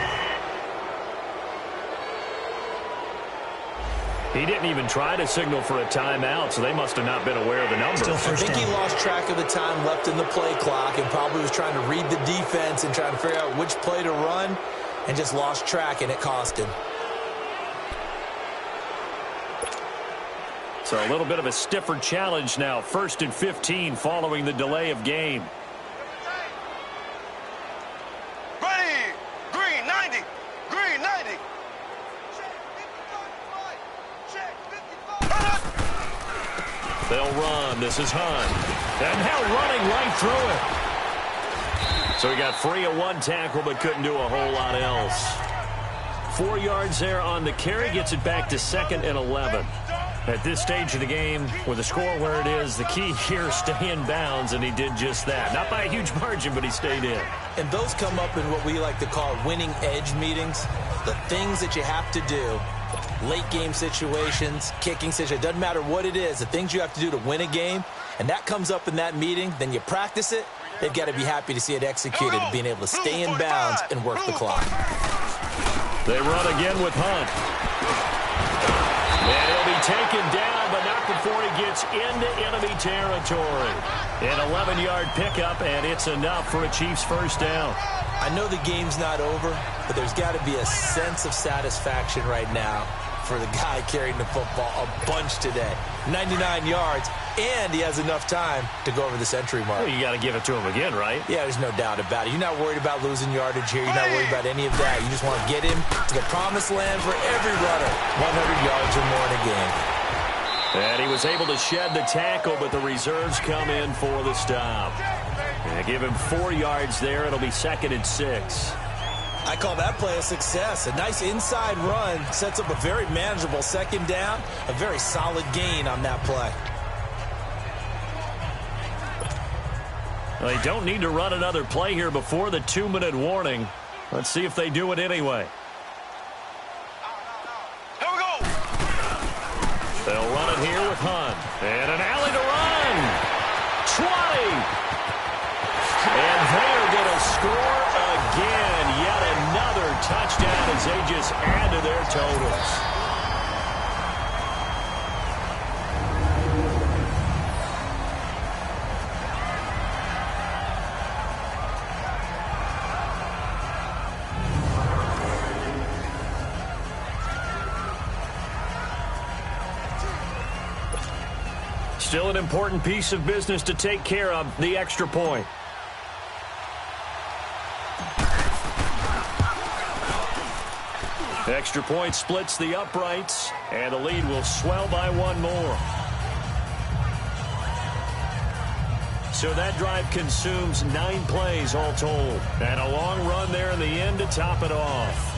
He didn't even try to signal for a timeout, so they must have not been aware of the number. Still I first think down. he lost track of the time left in the play clock and probably was trying to read the defense and trying to figure out which play to run and just lost track, and it cost him. So a little bit of a stiffer challenge now. 1st and 15 following the delay of game. Ready. Green 90. Green 90. Check 55. They'll run. This is Hunt. And now running right through it. So he got free of one tackle but couldn't do a whole lot else. 4 yards there on the carry. Gets it back to 2nd and 11. At this stage of the game, with the score where it is, the key here is stay in bounds, and he did just that. Not by a huge margin, but he stayed in. And those come up in what we like to call winning edge meetings. The things that you have to do, late game situations, kicking situations, it doesn't matter what it is, the things you have to do to win a game, and that comes up in that meeting, then you practice it, they've got to be happy to see it executed, being able to stay in bounds and work the clock. They run again with Hunt. And he'll be taken down, but not before he gets into enemy territory. An 11-yard pickup, and it's enough for a Chiefs first down. I know the game's not over, but there's got to be a sense of satisfaction right now for the guy carrying the football a bunch today. 99 yards, and he has enough time to go over the century mark. Well, you got to give it to him again, right? Yeah, there's no doubt about it. You're not worried about losing yardage here. You're not worried about any of that. You just want to get him to the promised land for every runner, 100 yards or more in a game. And he was able to shed the tackle, but the reserves come in for the stop. And give him 4 yards there. It'll be 2nd and 6. I call that play a success. A nice inside run sets up a very manageable 2nd down, a very solid gain on that play. Well, they don't need to run another play here before the 2-minute warning. Let's see if they do it anyway. Here we go. They'll run it here with Hunt. And an alley to run. 20. And they're going to score again. Yet another touchdown as they just add to their totals. Still an important piece of business to take care of, the extra point. Extra point splits the uprights, and the lead will swell by 1 more. So that drive consumes 9 plays all told, and a long run there in the end to top it off.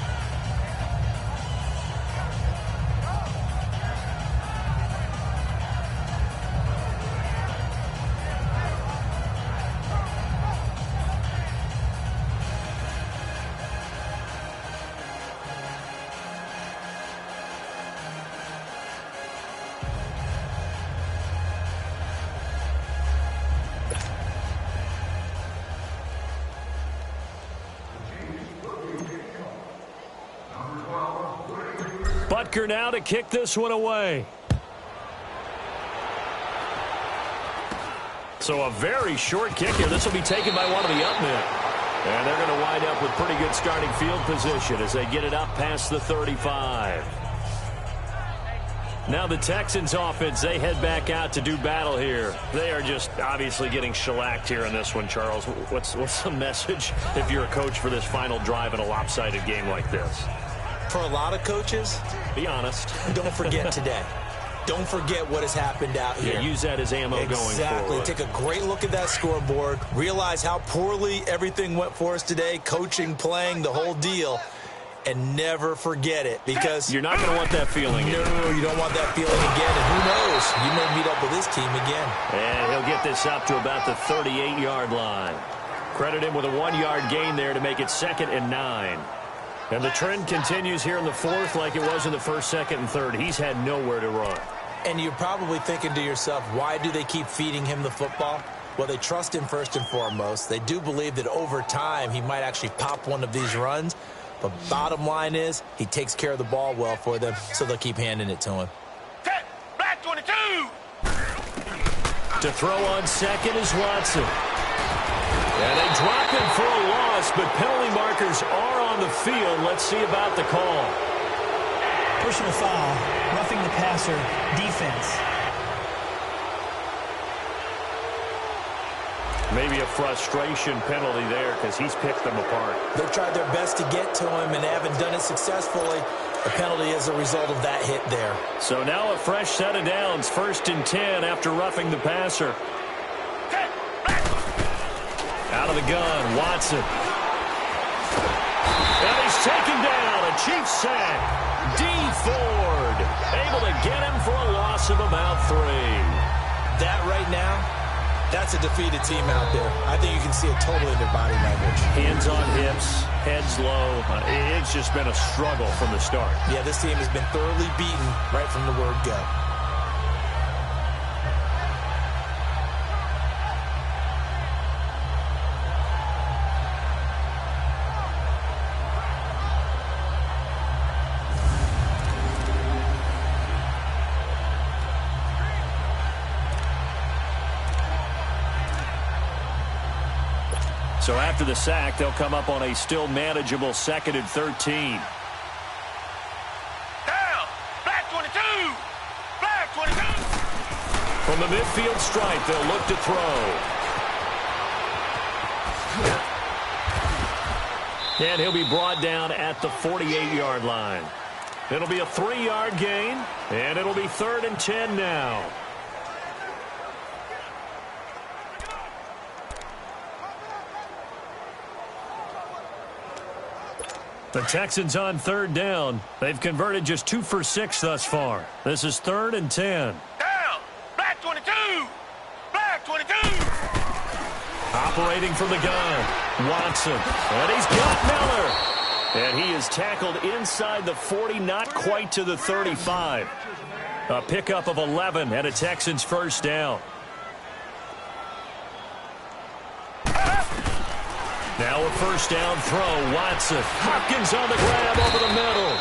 Butker now to kick this one away. So a very short kick here. This will be taken by one of the up men. And they're going to wind up with pretty good starting field position as they get it up past the 35. Now the Texans offense, they head back out to do battle here. They are just obviously getting shellacked here in this one, Charles. What's the message if you're a coach for this final drive in a lopsided game like this? For a lot of coaches, be honest. Don't forget today. Don't forget what has happened out here. Yeah, use that as ammo going forward. Exactly. Take a great look at that scoreboard. Realize how poorly everything went for us today. Coaching, playing, the whole deal. And never forget it, because you're not going to want that feeling. No, you don't want that feeling again. And who knows? You may meet up with this team again. And he'll get this up to about the 38-yard line. Credit him with a 1-yard gain there to make it 2nd and 9. And the trend continues here in the 4th like it was in the 1st, 2nd, and 3rd. He's had nowhere to run. And you're probably thinking to yourself, why do they keep feeding him the football? Well, they trust him first and foremost. They do believe that over time he might actually pop one of these runs. But bottom line is, he takes care of the ball well for them, so they'll keep handing it to him. Black 22! To throw on 2nd is Watson. And they drop him for a loss, but penalty markers are on the field. Let's see about the call. Personal foul, roughing the passer, defense. Maybe a frustration penalty there because he's picked them apart. They've tried their best to get to him and haven't done it successfully. The penalty is a result of that hit there. So now a fresh set of downs, 1st and 10 after roughing the passer. Out of the gun, Watson. And he's taken down, a Chiefs sack. D. Ford able to get him for a loss of about 3. That right now, that's a defeated team out there. I think you can see it totally in their body language. Hands on hips, heads low. It's just been a struggle from the start. Yeah, this team has been thoroughly beaten right from the word go. So after the sack, they'll come up on a still manageable 2nd and 13. Down! Black 22! Black 22! From the midfield stripe, they'll look to throw. And he'll be brought down at the 48-yard line. It'll be a 3-yard gain, and it'll be 3rd and 10 now. The Texans on 3rd down. They've converted just 2 for 6 thus far. This is 3rd and 10. Down! Black 22! Black 22! Operating from the gun, Watson. And he's got Miller. And he is tackled inside the 40, not quite to the 35. A pickup of 11 and a Texans 1st down. Now a 1st down throw, Watson. Hopkins on the grab over the middle.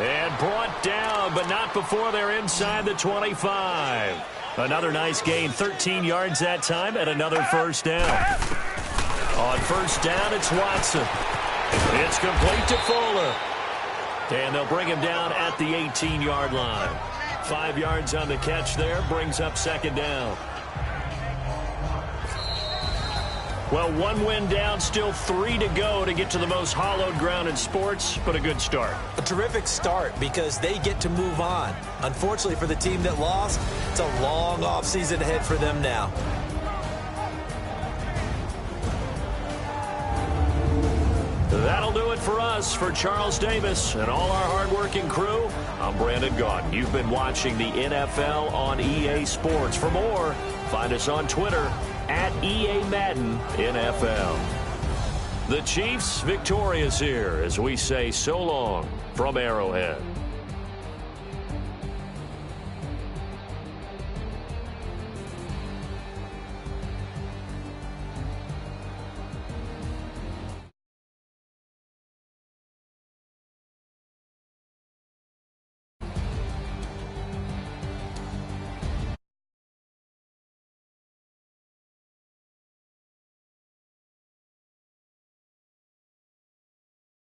And brought down, but not before they're inside the 25. Another nice gain, 13 yards that time, and another 1st down. On 1st down, it's Watson. It's complete to Fuller. And they'll bring him down at the 18-yard line. 5 yards on the catch there, brings up 2nd down. Well, 1 win down, still 3 to go to get to the most hallowed ground in sports, but a good start. A terrific start because they get to move on. Unfortunately for the team that lost, it's a long offseason ahead for them now. That'll do it for us. For Charles Davis and all our hardworking crew, I'm Brandon Gaudin. You've been watching the NFL on EA Sports. For more, find us on Twitter at EA Madden NFL. The Chiefs victorious here as we say so long from Arrowhead.